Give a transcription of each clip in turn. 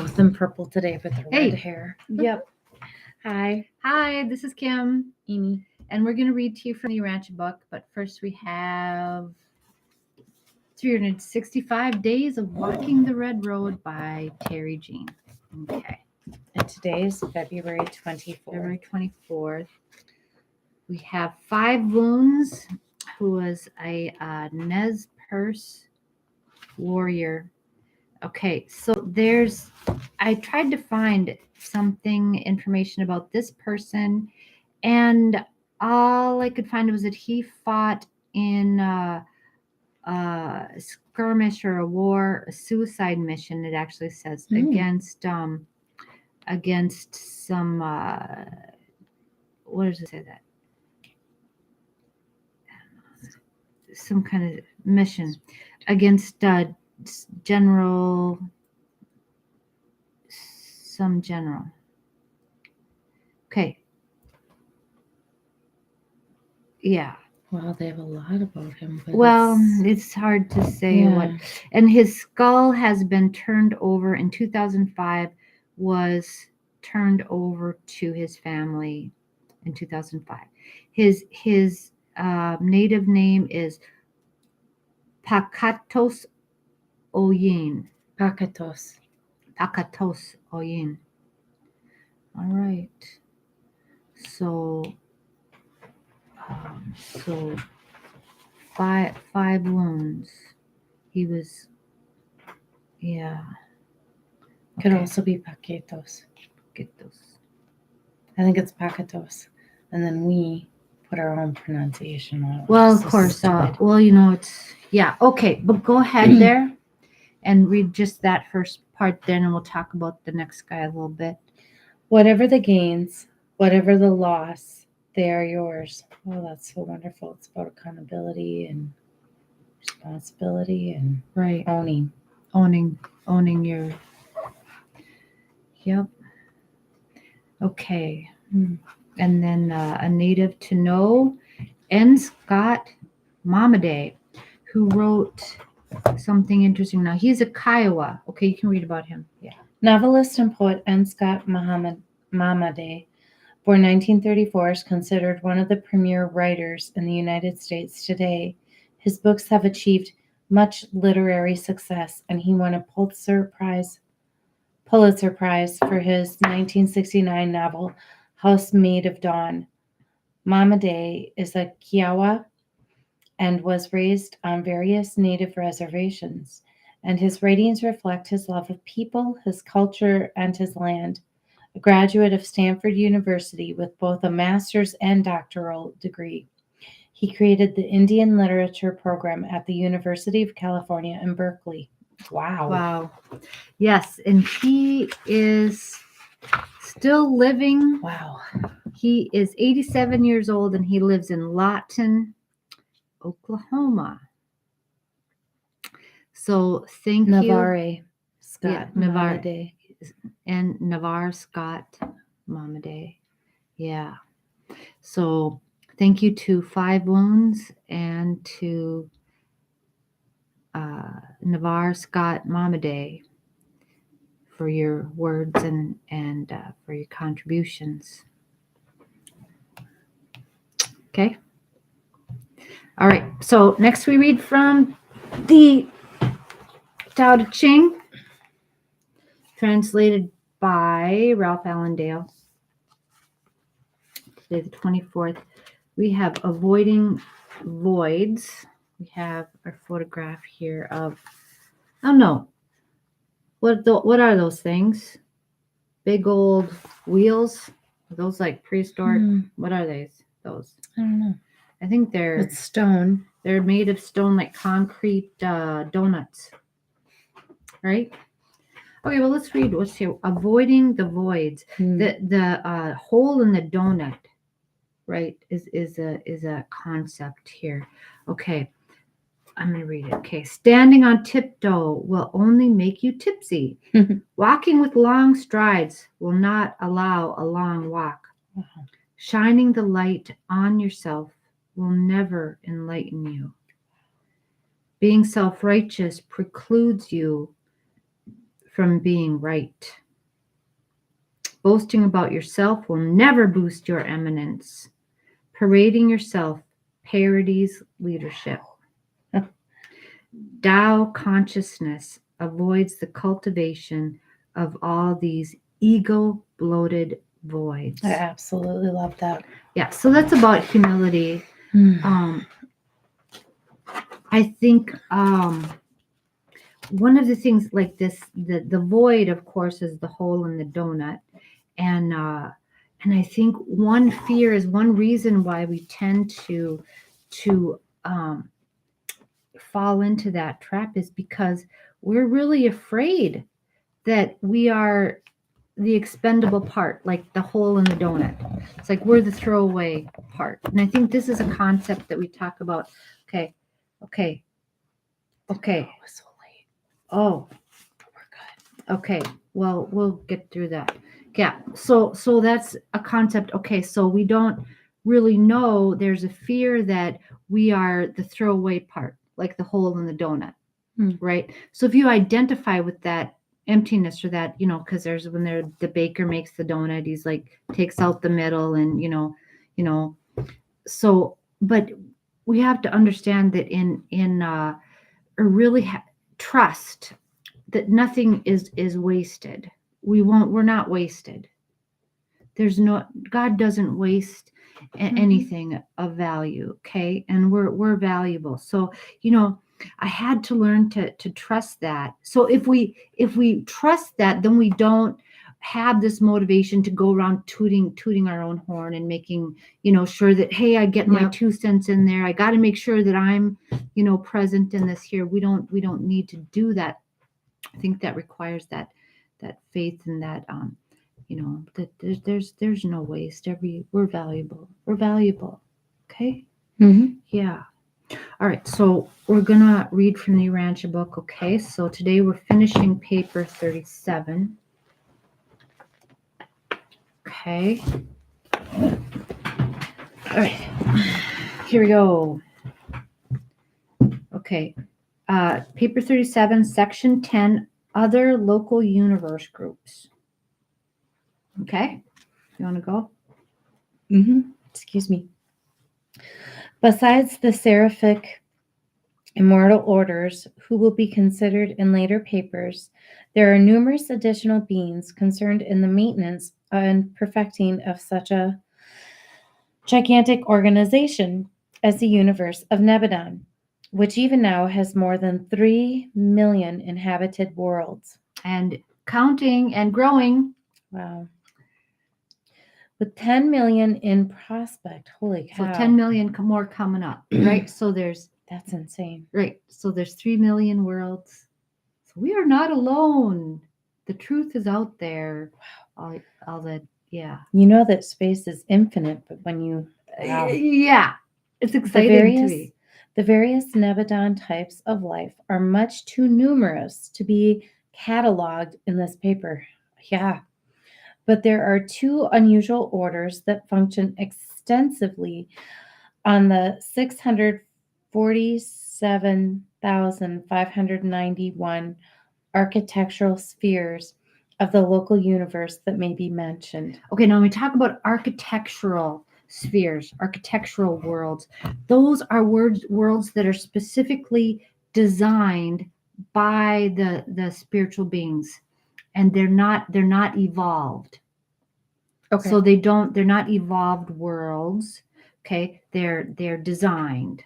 both in purple today with the Hey. red hair. Yep. Hi, Hi, this is Kim, Amy. and we're going to read to you from the Urantia book. But first, we have 365 Days of Walking the Red Road by Terry Jean. Okay, And today is February 24th. February 24th. We have 5 Wounds, who was a Nez Perce warrior. Okay, so I tried to find information about this person, and all I could find was that he fought in a skirmish or a war, a suicide mission. It actually says against some what does it say that? Some kind of mission against general. Okay. Yeah. Well, they have a lot about him. But it's hard to say what. And his skull has been turned over in 2005, was turned over to his family in 2005. His native name is Pakatos Oyin. Pakatos Oyin. All right. So five wounds. He was, yeah. Could also be Paquetos. I think it's Pakatos. And then we put our own pronunciation on it. Well, of course. It's, yeah. Okay, but go ahead there and read just that first part then, and we'll talk about the next guy a little bit. Whatever the gains, whatever the loss, they are yours. Oh, that's so wonderful. It's about accountability and responsibility and owning your. Yep. Okay. And then a native to know, N. Scott Momaday, who wrote something interesting. Now he's a Kiowa. Okay, you can read about him. Yeah. Novelist and poet N. Scott Momaday, born 1934, is considered one of the premier writers in the United States today. His books have achieved much literary success, and he won a Pulitzer Prize for his 1969 novel, Housemaid of Dawn. Momaday is a Kiowa and was raised on various native reservations, and his writings reflect his love of people, his culture, and his land. A graduate of Stanford University with both a master's and doctoral degree, he created the Indian Literature program at the University of California in Berkeley. Wow. Yes, and he is still living. Wow. He is 87 years old, and he lives in Lawton, Oklahoma. So thank Navarre Scott Momaday. And Navarre Scott Momaday. Yeah. So thank you to 5 Wounds and to Navarre Scott Momaday for your words and for your contributions. Okay. All right. So next we read from the Tao Te Ching, translated by Ralph Allendale. Today, the 24th. We have Avoiding Voids. We have our photograph here of, I don't know, what are those things? Big old wheels? Are those like prehistoric? What are those? I don't know. I think It's stone. They're made of stone, like concrete donuts, right? Okay, well, let's read what's here. Avoiding the voids. The hole in the donut, right, is a concept here. Okay, I'm going to read it. Okay, standing on tiptoe will only make you tipsy. Walking with long strides will not allow a long walk. Shining the light on yourself will never enlighten you. Being self-righteous precludes you from being right. Boasting about yourself will never boost your eminence. Parading yourself parodies leadership. Tao consciousness avoids the cultivation of all these ego bloated voids. I absolutely love that. Yeah, so that's about humility. I think one of the things like this, the void, of course, is the hole in the donut, and I think one fear is one reason why we tend to fall into that trap is because we're really afraid that we are the expendable part, like the hole in the donut. It's like we're the throwaway part. And I think this is a concept that we talk about. Okay. Oh, it's so late. Oh, We're good. okay. Well, we'll get through that. Yeah. So that's a concept. Okay. So we don't really know. There's a fear that we are the throwaway part, like the hole in the donut. Right. So if you identify with that emptiness or that, because there's when the baker makes the donut, he's like takes out the middle and, so, but we have to understand that really trust that nothing is wasted. We're not wasted. God doesn't waste anything of value. Okay. And we're valuable. So, I had to learn to trust that. So if we trust that, then we don't have this motivation to go around tooting our own horn and making, sure that, hey, I get my 2 cents in there. I got to make sure that I'm, present in this here. We don't need to do that. I think that requires that faith and that, that there's no waste. We're valuable. We're valuable. Okay. Mm-hmm. Yeah. All right. So we're gonna read from the Urantia book. Okay. So today we're finishing paper 37. Okay. All right. Here we go. Okay. Paper 37, section 10, other local universe groups. Okay. You want to go? Mm-hmm. Excuse me. Besides the seraphic immortal orders, who will be considered in later papers, there are numerous additional beings concerned in the maintenance and perfecting of such a gigantic organization as the universe of Nebadon, which even now has more than 3 million inhabited worlds. And counting and growing. Wow. With 10 million in prospect. Holy cow. So 10 million more coming up, right? So that's insane. Right. So there's 3 million worlds. So we are not alone. The truth is out there. All that, yeah. You know that space is infinite, but when you... Wow. Yeah. It's exciting to me. The various Nebadon types of life are much too numerous to be cataloged in this paper. Yeah. But there are 2 unusual orders that function extensively on the 647,591 architectural spheres of the local universe that may be mentioned. Okay, now when we talk about architectural spheres, architectural worlds, those are worlds that are specifically designed by the spiritual beings, and they're not evolved. Okay. So they're not evolved worlds. Okay, they're designed.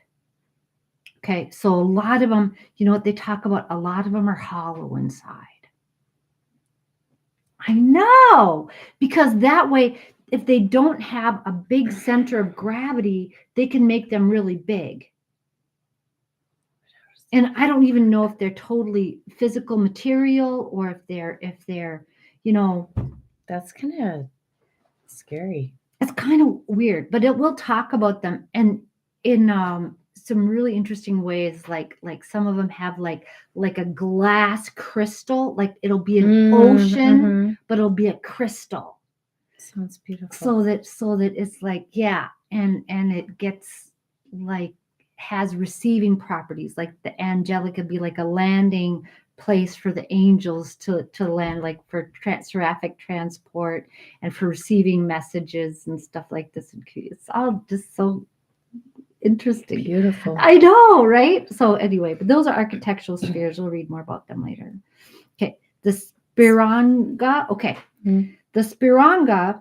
Okay, so a lot of them, what they talk about, a lot of them are hollow inside. I know, because that way, if they don't have a big center of gravity, they can make them really big. And I don't even know if they're totally physical material or if they're, That's kind of scary. It's kind of weird, but we'll talk about them and in some really interesting ways. Like some of them have like a glass crystal, like it'll be an ocean, but it'll be a crystal. Sounds beautiful. So that it's like, yeah, and it gets like has receiving properties. Like the angelic could be like a landing place for the angels to land, like for seraphic transport and for receiving messages and stuff like this. It's all just so interesting. Beautiful. I know, right? So anyway, but those are architectural spheres. We'll read more about them later. Okay, the Spiranga. Okay, the Spiranga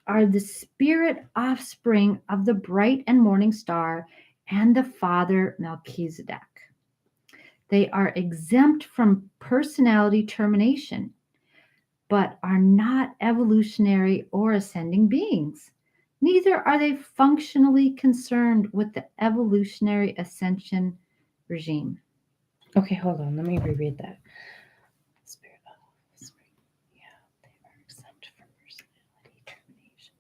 are the spirit offspring of the bright and morning star and the father Melchizedek. They are exempt from personality termination, but are not evolutionary or ascending beings. Neither are they functionally concerned with the evolutionary ascension regime. Okay, hold on. Let me reread that. Spirit yeah, they are exempt from personality termination.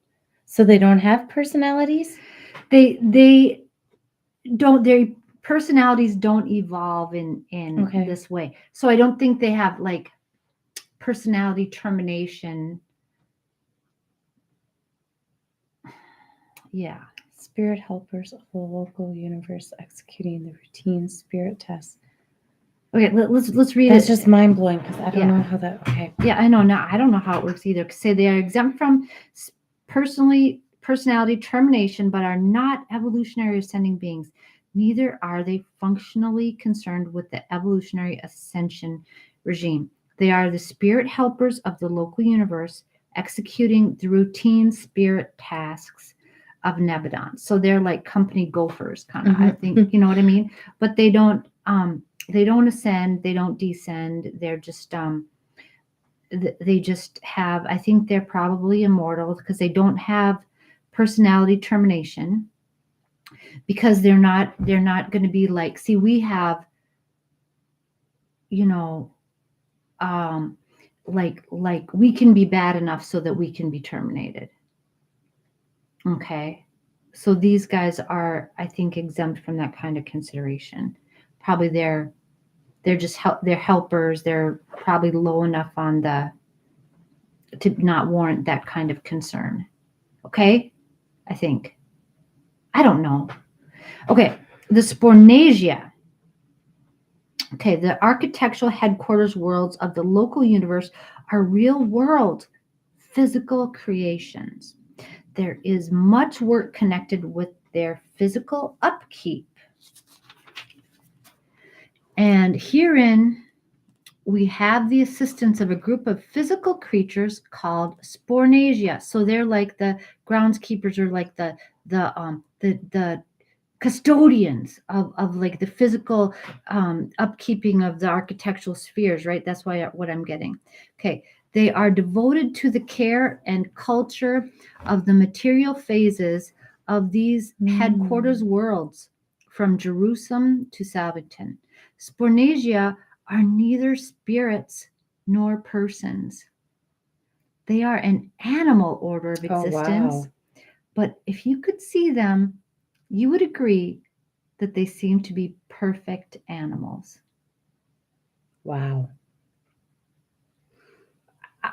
So they don't have personalities? They don't, their personalities don't evolve in Okay. this way. So I don't think they have like personality termination. Yeah. Spirit helpers of the local universe executing the routine spirit tests. Okay, let's read That's it. just mind blowing because I don't Yeah. know how that. Okay. Yeah, I know. Now I don't know how it works either. Say they are exempt from personality termination, but are not evolutionary ascending beings. Neither are they functionally concerned with the evolutionary ascension regime. They are the spirit helpers of the local universe, executing the routine spirit tasks of Nebadon. So they're like company gophers, kind of. I think you know what I mean. But they don't ascend, they don't descend. They're just they just have, I think they're probably immortal because they don't have personality termination, because they're not going to be like, see, we have, you know, like we can be bad enough so that we can be terminated. Okay, so these guys are, I think, exempt from that kind of consideration. Probably they're just they're helpers. They're probably low enough on the to not warrant that kind of concern. Okay, I think. I don't know. Okay, the Spornasia. Okay, the architectural headquarters worlds of the local universe are real world physical creations. There is much work connected with their physical upkeep. And herein we have the assistance of a group of physical creatures called Spornasia. So they're like the groundskeepers, or like the custodians of like the physical upkeeping of the architectural spheres, right? That's what I'm getting. Okay. They are devoted to the care and culture of the material phases of these headquarters worlds, from Jerusalem to Salvington. Spornasia are neither spirits nor persons. They are an animal order of existence. Oh, wow. But if you could see them, you would agree that they seem to be perfect animals. Wow.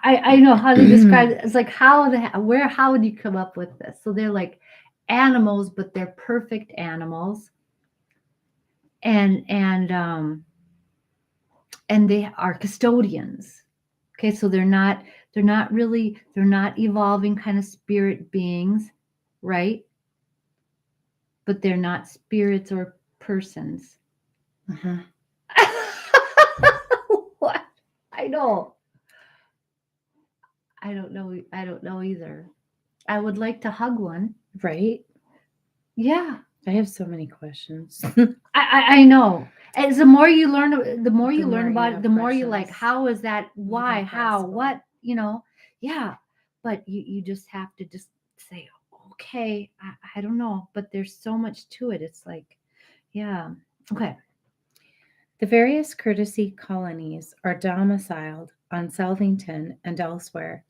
I know how they describe it. It's like how would you come up with this? So they're like animals, but they're perfect animals, and they are custodians. Okay, so they're not evolving kind of spirit beings, right? But they're not spirits or persons. Uh-huh. What? I know. I don't know. I don't know either. I would like to hug one. Right? Yeah. I have so many questions. I know. As the more you learn, the more you The learn more you about it, have the more you like, questions. how is that? Why? Even How? possible. What? You know? Yeah. But you just have to just say, okay, I don't know. But there's so much to it. It's like, yeah. Okay. The various courtesy colonies are domiciled on Salvington and elsewhere.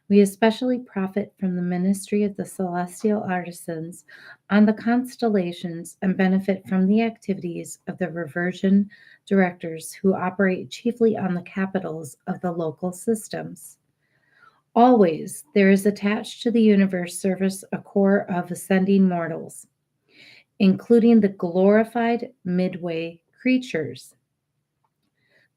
We especially profit from the ministry of the celestial artisans on the constellations and benefit from the activities of the reversion directors who operate chiefly on the capitals of the local systems. Always there is attached to the universe service a corps of ascending mortals, including the glorified midway creatures.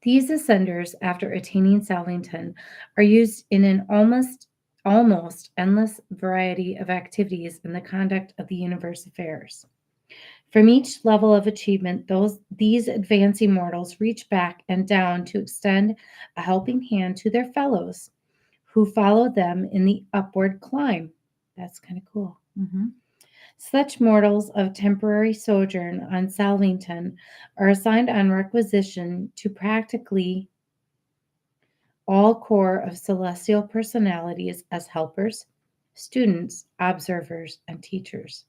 These ascenders, after attaining Salvington, are used in an almost endless variety of activities in the conduct of the universe affairs. From each level of achievement, these advancing mortals reach back and down to extend a helping hand to their fellows who follow them in the upward climb. That's kind of cool. Mhm. Such mortals of temporary sojourn on Salvington are assigned on requisition to practically all corps of celestial personalities as helpers, students, observers, and teachers.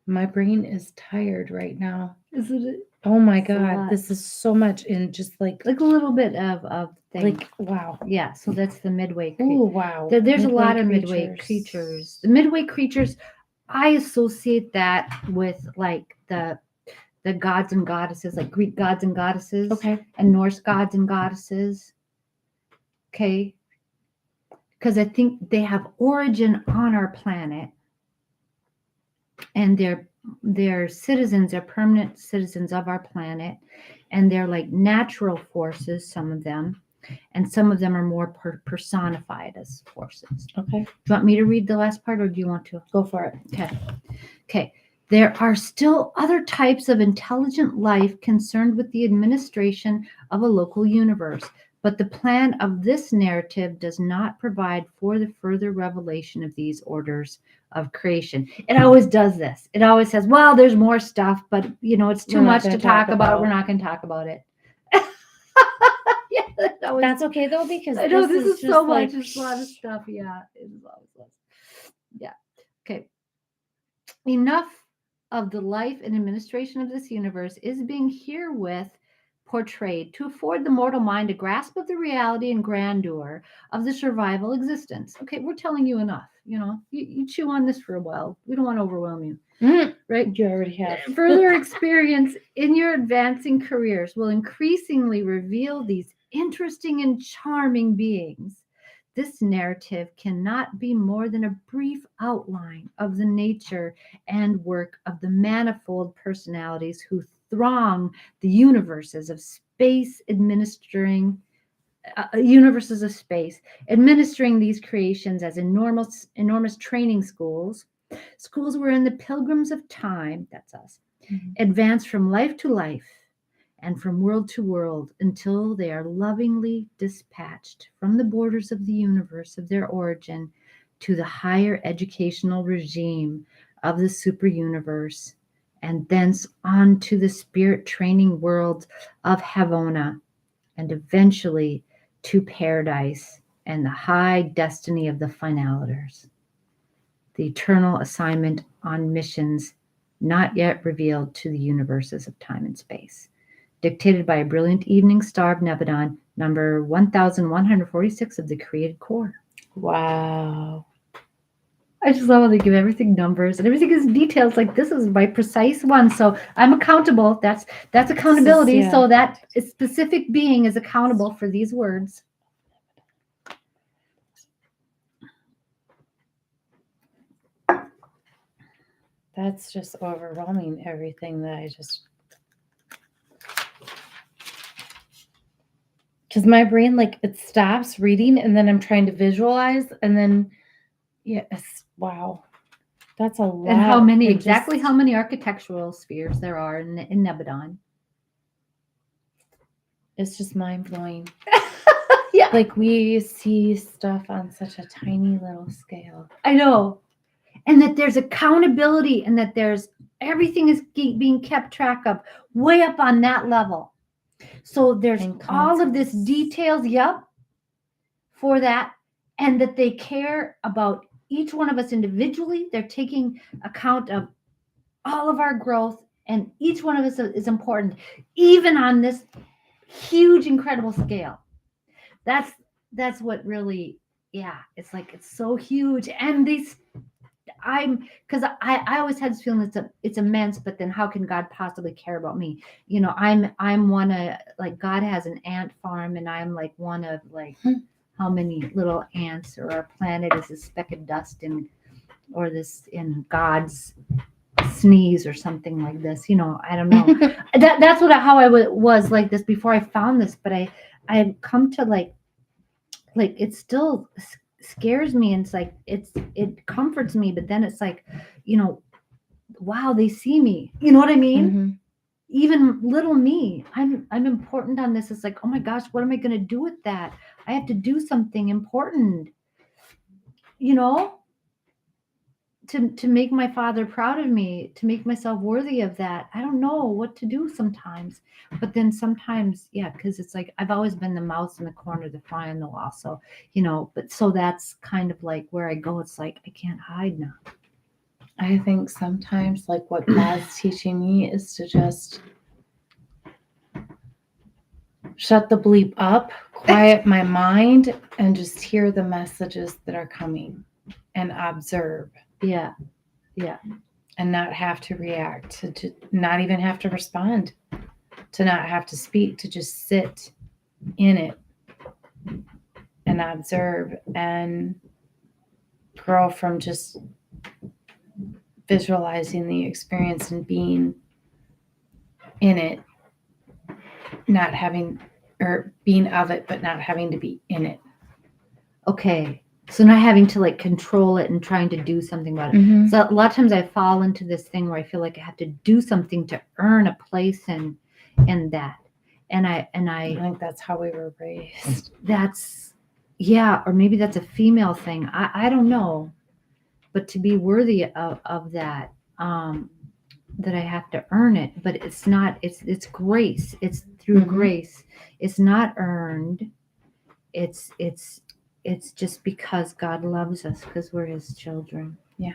My brain is tired right now. Isn't it? Oh my It's a God, lot. this is so much in just like Like a little bit of things. wow. Yeah, so that's the midway. Ooh, wow. There's a Midway lot of midway creatures. The midway creatures, I associate that with like the gods and goddesses, like Greek gods and goddesses, Okay. and Norse gods and goddesses. Okay, because I think they have origin on our planet, and they're citizens, they're permanent citizens of our planet, and they're like natural forces, some of them, and some of them are more personified as forces. Okay. Do you want me to read the last part, or do you want to? Go for it. Okay. There are still other types of intelligent life concerned with the administration of a local universe, but the plan of this narrative does not provide for the further revelation of these orders of creation. It always does this. It always says, well, there's more stuff, but it's too We're not much to gonna talk talk about. about. We're not going to talk about it. Yeah, That's okay though, because I know this is just so like, much. It's a lot of stuff. Yeah, it is always less. Yeah. Okay. Enough of the life and administration of this universe is being herewith portrayed to afford the mortal mind a grasp of the reality and grandeur of the survival existence. Okay, we're telling you enough. You chew on this for a while. We don't want to overwhelm you, right? You already have. Further experience in your advancing careers will increasingly reveal these interesting and charming beings. This narrative cannot be more than a brief outline of the nature and work of the manifold personalities who throng the universes of space, administering these creations as enormous training schools wherein the pilgrims of time, that's us, advance from life to life and from world to world until they are lovingly dispatched from the borders of the universe of their origin to the higher educational regime of the super universe, and thence on to the spirit training world of Havona, and eventually to paradise and the high destiny of the finalators. The eternal assignment on missions not yet revealed to the universes of time and space. Dictated by a brilliant evening star of Nebadon, number 1146 of the created core. Wow. I just love how they give everything numbers and everything is details. Like, this is my precise one, so I'm accountable. That's accountability. yeah. So that a specific being is accountable for these words. That's just overwhelming, everything that I just. Because my brain, like, it stops reading and then I'm trying to visualize and then, yes, wow. That's a lot. And how many, and exactly just- how many architectural spheres there are in Nebadon. It's just mind blowing. Yeah. Like, we see stuff on such a tiny little scale. I know. And that there's accountability and that there's everything is being kept track of way up on that level. So there's And all of this concepts. details, for that, and that they care about each one of us individually. They're taking account of all of our growth, and each one of us is important, even on this huge, incredible scale. That's what really, it's like, it's so huge. And because I always had this feeling it's immense, but then how can God possibly care about me? I'm one of, like, God has an ant farm, and I'm like one of, like, how many little ants, or our planet is a speck of dust in God's sneeze or something like this. I don't know. That's how I was like this before I found this, but I had come to like it still scares me, and it's like it comforts me, but then it's like, wow, they see me. You know what I mean? Mm-hmm. Even little me, I'm important on this. It's like, oh my gosh, what am I going to do with that? I have to do something important, to make my father proud of me, to make myself worthy of that. I don't know what to do sometimes, but then sometimes, yeah, because it's like I've always been the mouse in the corner, the fly on the wall. So, but so that's kind of like where I go. It's like I can't hide now. I think sometimes like what God's teaching me is to just shut the bleep up, quiet my mind, and just hear the messages that are coming and observe. Yeah. And not have to react, to not even have to respond, to not have to speak, to just sit in it and observe and grow from just visualizing the experience and being in it, not having, or being of it, but not having to be in it. Okay. So not having to like control it and trying to do something about it. Mm-hmm. So a lot of times I fall into this thing where I feel like I have to do something to earn a place in that. And I think that's how we were raised. That's, yeah, or maybe that's a female thing. I don't know. But to be worthy of that, that I have to earn it, but it's not, it's grace. It's through Mm-hmm. grace. It's not earned. It's just because God loves us, because we're his children. Yeah.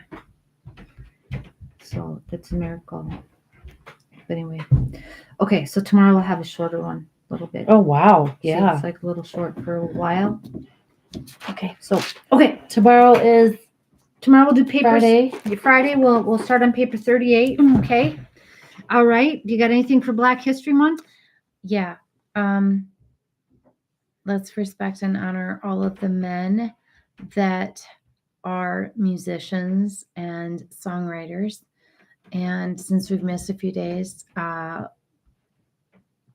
So that's a miracle. But anyway. Okay, so tomorrow we'll have a shorter one, a little bit. Oh, wow. So Yeah. it's like a little short for a while. Okay. So, okay. Tomorrow We'll do paper. Friday. We'll start on paper 38. Okay. All right. Do you got anything for Black History Month? Yeah. Let's respect and honor all of the men that are musicians and songwriters. And since we've missed a few days,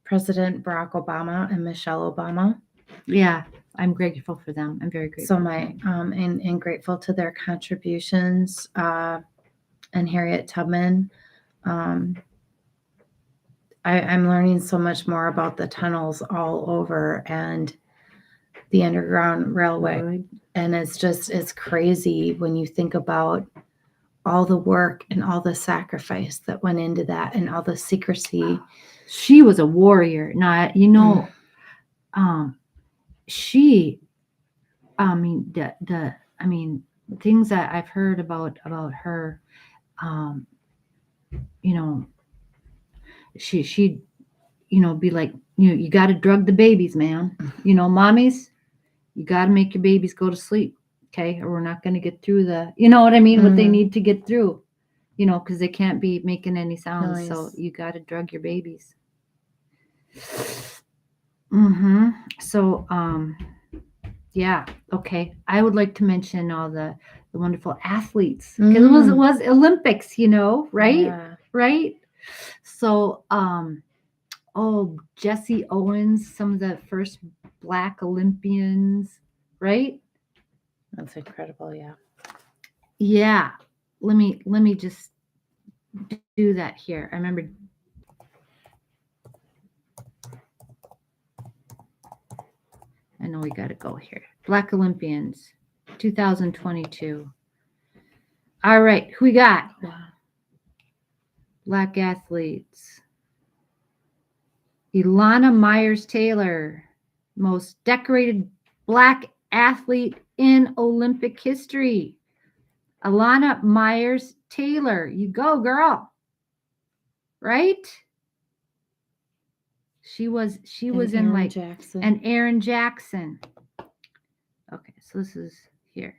President Barack Obama and Michelle Obama. Yeah, I'm grateful for them. I'm very grateful. So and grateful to their contributions. And Harriet Tubman. I'm learning so much more about the tunnels all over and the Underground Railway. Right. And it's crazy when you think about all the work and all the sacrifice that went into that and all the secrecy. She was a warrior. Now, she, things that I've heard about her, she'd, be like, you got to drug the babies, man. Mommies, you got to make your babies go to sleep. Okay. Or we're not going to get through what they need to get through, because they can't be making any sounds. Nice. So you got to drug your babies. Mm-hmm. So, yeah. Okay. I would like to mention all the wonderful athletes, because it was Olympics, right? Yeah. Right. So, Jesse Owens, some of the first Black Olympians, right? That's incredible. Yeah. Yeah. Let me just do that here. I remember. I know we got to go here. Black Olympians, 2022. All right. Who we got? Wow. Black athletes. Ilana Myers-Taylor, most decorated Black athlete in Olympic history. Ilana Myers-Taylor, you go, girl. Right? She was in like Jackson. and Aaron Jackson. Okay, so this is here.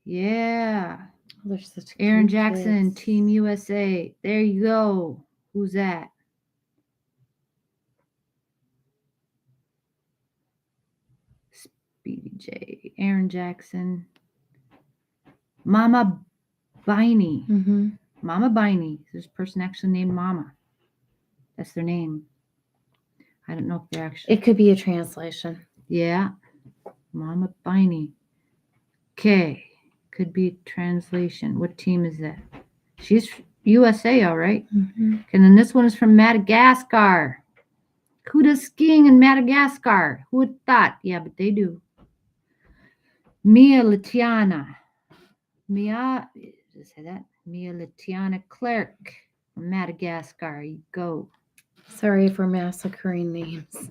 Yeah. There's such Aaron cute Jackson, kids. Team USA. There you go. Who's that? Speedy J. Aaron Jackson. Mama Biney. Mm-hmm. Mama Biney. There's a person actually named Mama. That's their name. I don't know if they're actually. It could be a translation. Yeah. Mama Biney. Okay. Could be translation. What team is that? She's USA, all right. Mm-hmm. And then this one is from Madagascar. Who does skiing in Madagascar? Who would thought? Yeah, but they do. Mia Latiana. Mia, did I say that? Mia Latiana Clark from Madagascar. You go. Sorry for massacring names.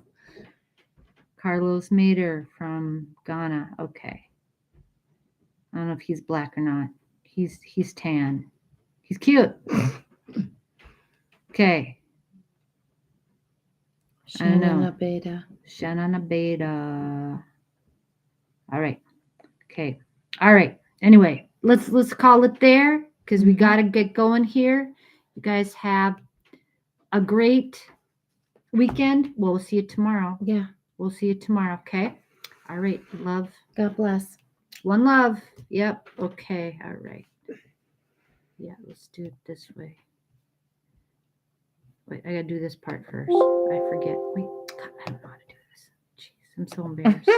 Carlos Mader from Ghana. Okay. I don't know if he's black or not. He's tan. He's cute. Okay. I don't know. Shannon Abeda. Shannon Abeda. All right. Okay. All right. Anyway, let's call it there because we got to get going here. You guys have a great weekend. We'll see you tomorrow. Yeah. We'll see you tomorrow. Okay. All right. Love. God bless. One love. Yep. Okay. All right. Yeah. Let's do it this way. Wait, I got to do this part first. I forget. Wait. God, I don't know how to do this. Jeez. I'm so embarrassed.